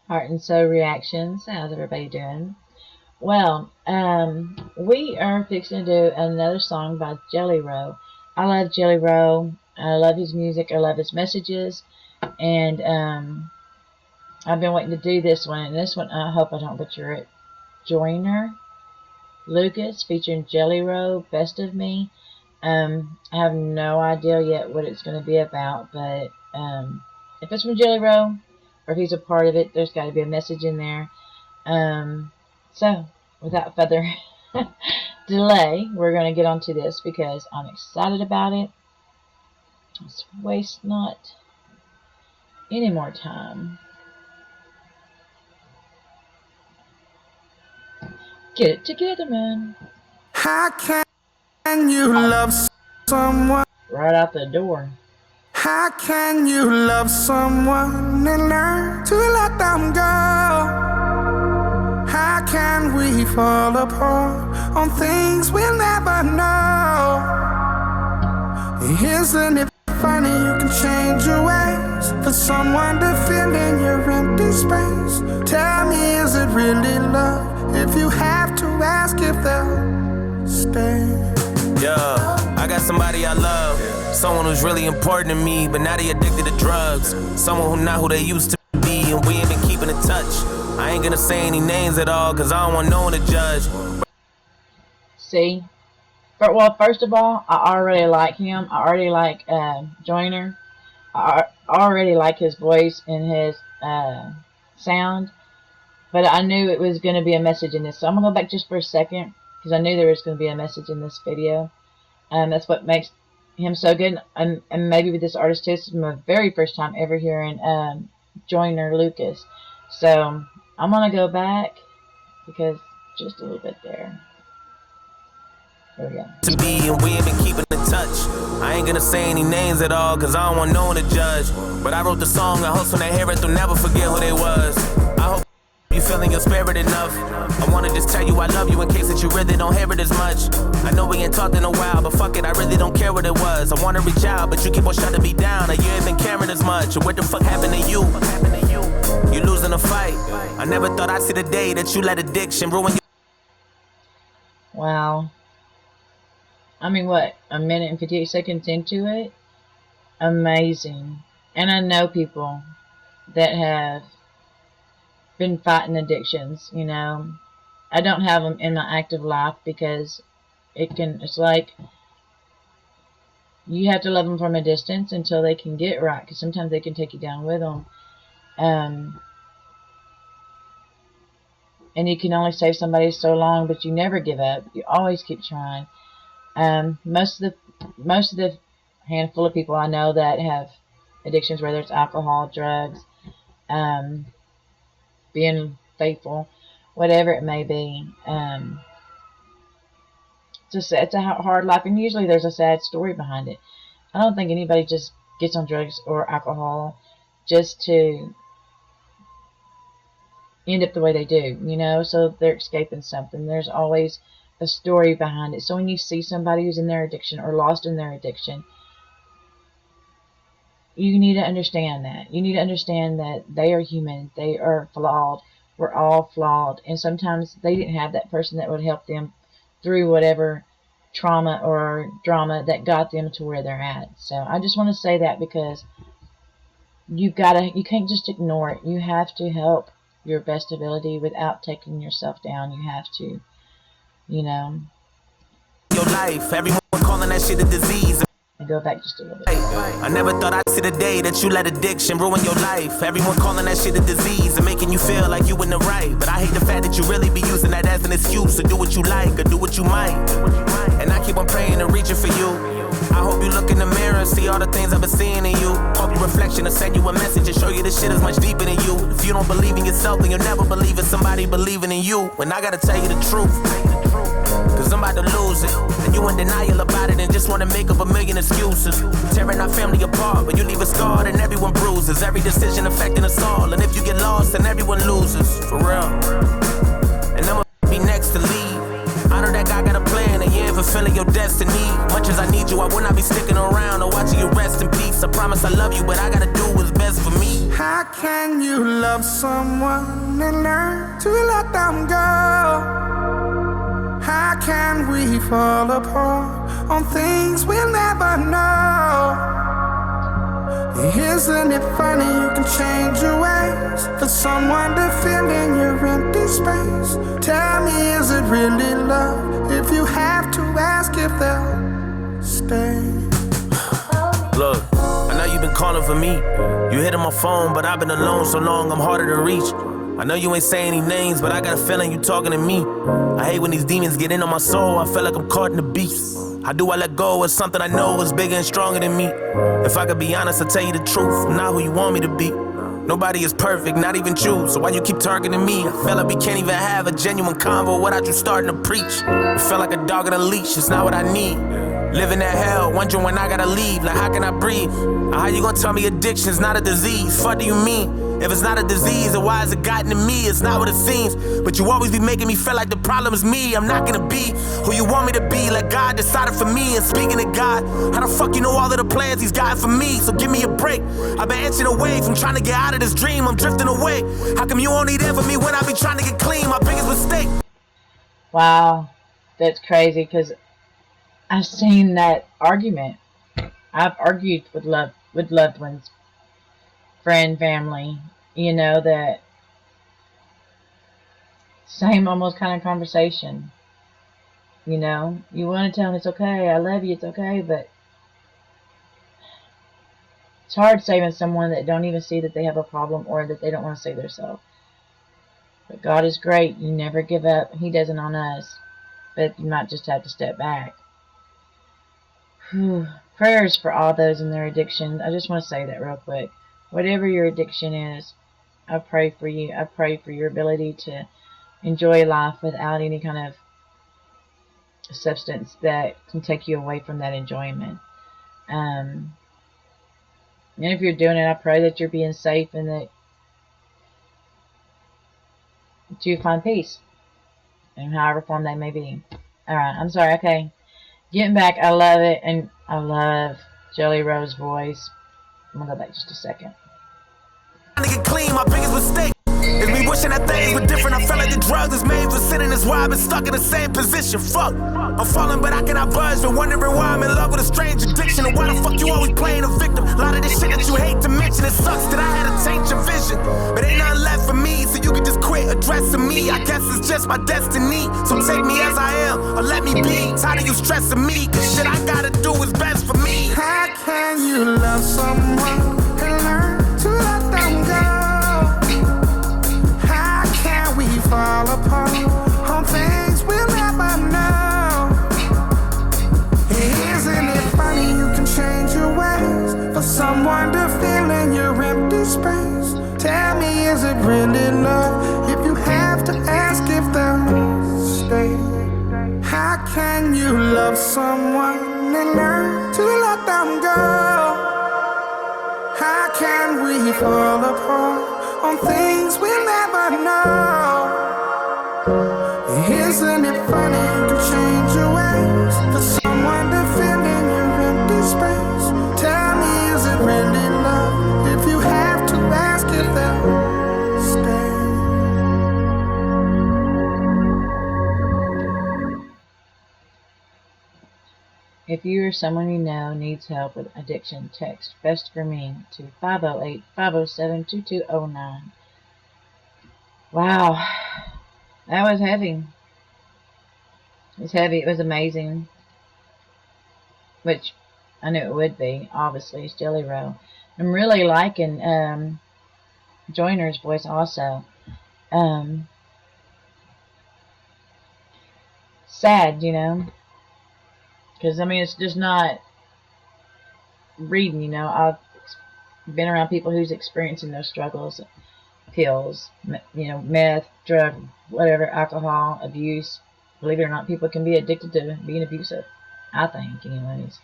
Heart and Soul Reactions. How's everybody doing? Well, we are fixing to do another song by Jelly Roll. I love Jelly Roll. I love his music. I love his messages. And I've been waiting to do this one. And this one, I hope I don't butcher it. Joyner Lucas featuring Jelly Roll, Best of Me. I have no idea yet what it's going to be about, but if it's from Jelly Roll, or if he's a part of it, there's got to be a message in there. So, without further delay, we're going to get onto this because I'm excited about it. Let's waste not any more time. Get it together, man. How can you love someone? Right out the door. How can you love someone and learn to let them go? How can we fall apart on things we'll never know? Isn't it funny you can change your ways for someone to fill in your empty space? Tell me, is it really love if you have to ask if they'll stay? Yeah, I got somebody I love, someone who's really important to me, but now they addicted to drugs. Someone who not who they used to be, and we ain't been keeping in touch. I ain't gonna say any names at all, cause I don't want no one to judge. See? Well, first of all, I already like him. I already like Joyner. I already like his voice and his sound. But I knew it was going to be a message in this. So I'm going to go back just for a second, because I knew there was going to be a message in this video. That's what makes him so good. And maybe with this artist too, this is my very first time ever hearing Joyner Lucas. So I'm going to go back, because just a little bit there. There we go. To be, and we ain't been keeping in touch. I ain't gonna say any names at all, cause I don't want no one to judge. But I wrote the song, I hope when they hear it, they'll never forget who they was. I hope you feeling your spirit enough. I wanna just tell you I love you in case that you really don't hear it as much. I know we ain't talked in a while, but fuck it, I really don't care what it was. I wanna reach out, but you keep on shutting me down. You ain't been caring as much. What the fuck happened to you? You losing a fight. I never thought I'd see the day that you let addiction ruin you. Wow. I mean, what, a minute and 58 seconds into it? Amazing. And I know people that have been fighting addictions, you know. I don't have them in my active life because it's like you have to love them from a distance until they can get right, because sometimes they can take you down with them. And you can only save somebody so long, but you never give up. You always keep trying. Most of the handful of people I know that have addictions, whether it's alcohol, drugs, being faithful, whatever it may be, it's a hard life, and usually there's a sad story behind it. I don't think anybody just gets on drugs or alcohol just to end up the way they do, you know, so they're escaping something. There's always a story behind it. So when you see somebody who's in their addiction or lost in their addiction, you need to understand that. You need to understand that they are human. They are flawed. We're all flawed. And sometimes they didn't have that person that would help them through whatever trauma or drama that got them to where they're at. So I just want to say that, because you can't just ignore it. You have to help your best ability without taking yourself down. You have to, you know. Your life, everyone calling that shit a disease. And go back just a little bit. I never thought I'd see the day that you let addiction ruin your life. Everyone calling that shit a disease and making you feel like you in the right. But I hate the fact that you really be using that as an excuse to do what you like or do what you might. And I keep on praying and reaching for you. I hope you look in the mirror and see all the things I've been seeing in you. Hope your reflection will send you a message and show you this shit is much deeper than you. If you don't believe in yourself, then you'll never believe in somebody believing in you. And I gotta tell you the truth, cause I'm about to lose it. And you in denial about it and just wanna make up a million excuses. Tearing our family apart, but you leave us scarred and everyone bruises. Every decision affecting us all, and if you get lost, then everyone loses. For real. And I'ma be next to leave. I know that God got a plan and you ain't fulfilling fulfilling your destiny. Much as I need you, I will not be sticking around or watching you rest in peace. I promise I love you, but I gotta do what's best for me. How can you love someone and learn to let them go? How can we fall apart on things we'll never know? Isn't it funny you can change your ways for someone to fill in your empty space? Tell me, is it really love if you have to ask if they'll stay? Look, I know you've been calling for me. You hitting my phone, but I've been alone so long I'm harder to reach. I know you ain't saying any names, but I got a feeling you talking to me. I hate when these demons get in on my soul. I feel like I'm caught in the beast. How do I let go of something I know is bigger and stronger than me? If I could be honest, I'll tell you the truth. I'm not who you want me to be. Nobody is perfect, not even you. So why you keep targeting me? I feel like we can't even have a genuine convo without you starting to preach. I feel like a dog on a leash, it's not what I need. Living that hell, wondering when I gotta leave. Like, how can I breathe? How you gonna tell me addiction's not a disease? What do you mean? If it's not a disease, then why has it gotten to me? It's not what it seems. But you always be making me feel like the problem is me. I'm not gonna be who you want me to be. Like God decided for me. And speaking of God, how the fuck you know all of the plans He's got for me? So give me a break. I've been inching away from trying to get out of this dream. I'm drifting away. How come you only there for me when I be trying to get clean? My biggest mistake. Wow, that's crazy, because I've seen that argument. I've argued with loved ones, friend, family, that same almost kind of conversation. You want to tell them it's okay, I love you, it's okay, but it's hard saving someone that don't even see that they have a problem or that they don't want to save themselves. But God is great. You never give up. He doesn't on us. But you might just have to step back. Whew. Prayers for all those in their addiction. I just want to say that real quick. Whatever your addiction is, I pray for you. I pray for your ability to enjoy life without any kind of substance that can take you away from that enjoyment. And if you're doing it, I pray that you're being safe and that you find peace in however form that may be. Alright, I'm sorry, okay. Getting back, I love it, and I love Jelly Roll's voice. I'm gonna go back just a second. Trying to get clean, my biggest mistake is me wishing that things were different. I felt like the drugs is made for sinning. That's why I've been stuck in the same position. Fuck, I'm falling, but I cannot budge. Been wondering why I'm in love with a strange addiction. And why the fuck you always playing a victim? A lot of this shit that you hate to mention. It sucks that I had to change your vision, but ain't nothing left for me, so you can just quit addressing me. I guess it's just my destiny. So take me as I am, or let me be. Tired of you stressing me, cause shit I gotta do is best for me. How can you love someone and learn to let them go? How can we fall apart on things we'll never know? Isn't it funny you can change your ways for someone to fill in your empty space? Tell me, is it really love if you have to ask if they'll stay? How can you love someone and learn to let them go? How can we fall apart on things we'll never know? Isn't it funny you can change your ways for someone to fill in your empty space? Tell me, is it really love if you have to ask if they'll stay? If you or someone you know needs help with addiction, text Best for Me to 508-507-2209. Wow, that was heavy. It was heavy. It was amazing, which I knew it would be. Obviously, it's Jelly Roll. I'm really liking Joyner's voice also. Sad, because it's just not reading. I've been around people who's experiencing those struggles, pills, meth, drug, whatever, alcohol, abuse. Believe it or not, people can be addicted to being abusive. I think, anyways.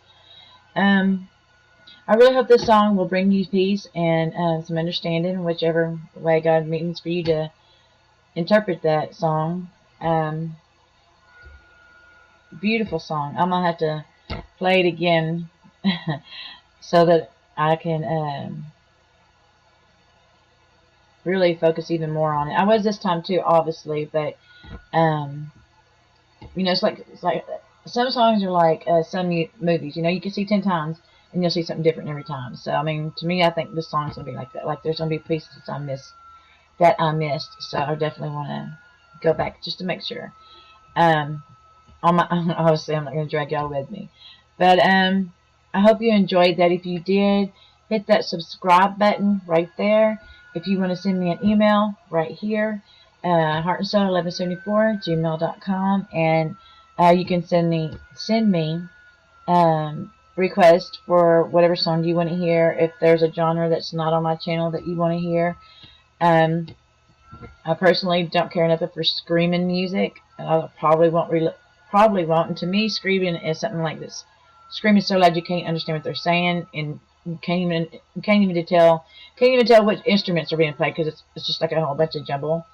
I really hope this song will bring you peace and some understanding, whichever way God means for you to interpret that song. Beautiful song. I'm gonna have to play it again so that I can really focus even more on it. I was this time too, obviously, but um, it's like some songs are like some movies. You can see 10 times and you'll see something different every time. So I mean, to me, I think this song's gonna be like that. Like there's gonna be pieces that I missed. So I definitely want to go back just to make sure. Um, on my obviously I'm not gonna drag y'all with me, but I hope you enjoyed that. If you did, hit that subscribe button right there. If you want to send me an email, right here, heartandsoul1174 gmail.com, and you can send me request for whatever song you want to hear. If there's a genre that's not on my channel that you want to hear, um, I personally don't care nothing for screaming music. I probably won't. And to me, screaming is something like this: screaming so loud you can't understand what they're saying, and you can't even tell which instruments are being played because it's just like a whole bunch of jumble.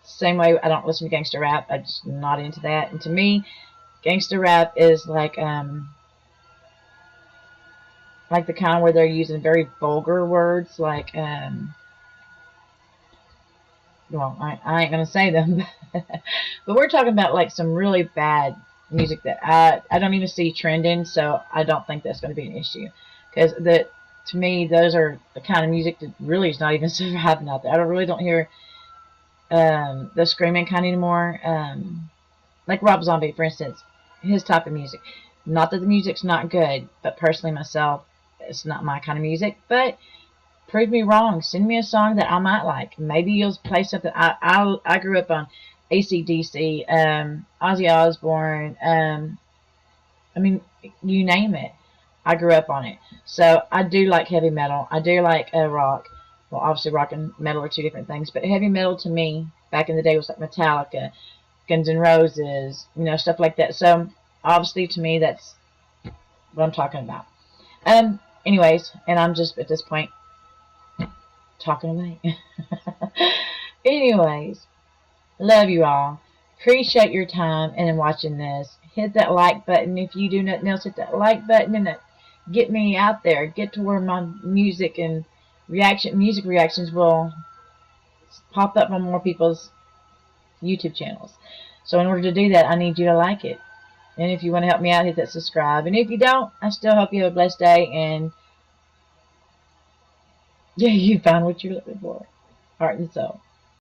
Same way, I don't listen to gangster rap. I'm just not into that. And to me, gangster rap is like the kind where they're using very vulgar words, like well, I ain't gonna say them, but we're talking about like some really bad music that I don't even see trending, so I don't think that's going to be an issue. Because to me, those are the kind of music that really is not even surviving out there. I don't hear the screaming kind anymore. Like Rob Zombie, for instance, his type of music. Not that the music's not good, but personally myself, it's not my kind of music. But prove me wrong. Send me a song that I might like. Maybe you'll play something. I grew up on AC/DC, Ozzy Osbourne. I mean, you name it. I grew up on it. So I do like heavy metal. I do like rock. Well, obviously rock and metal are two different things. But heavy metal to me back in the day was like Metallica, Guns N' Roses, stuff like that. So obviously to me that's what I'm talking about. Anyways, and I'm just at this point talking away. Anyways, love you all. Appreciate your time and watching this. Hit that like button. If you do nothing else, hit that like button and get me out there. Get to where my music and music reactions will pop up on more people's YouTube channels. So in order to do that, I need you to like it. And if you want to help me out, hit that subscribe. And if you don't, I still hope you have a blessed day. And yeah, you found what you're looking for. Heart and soul.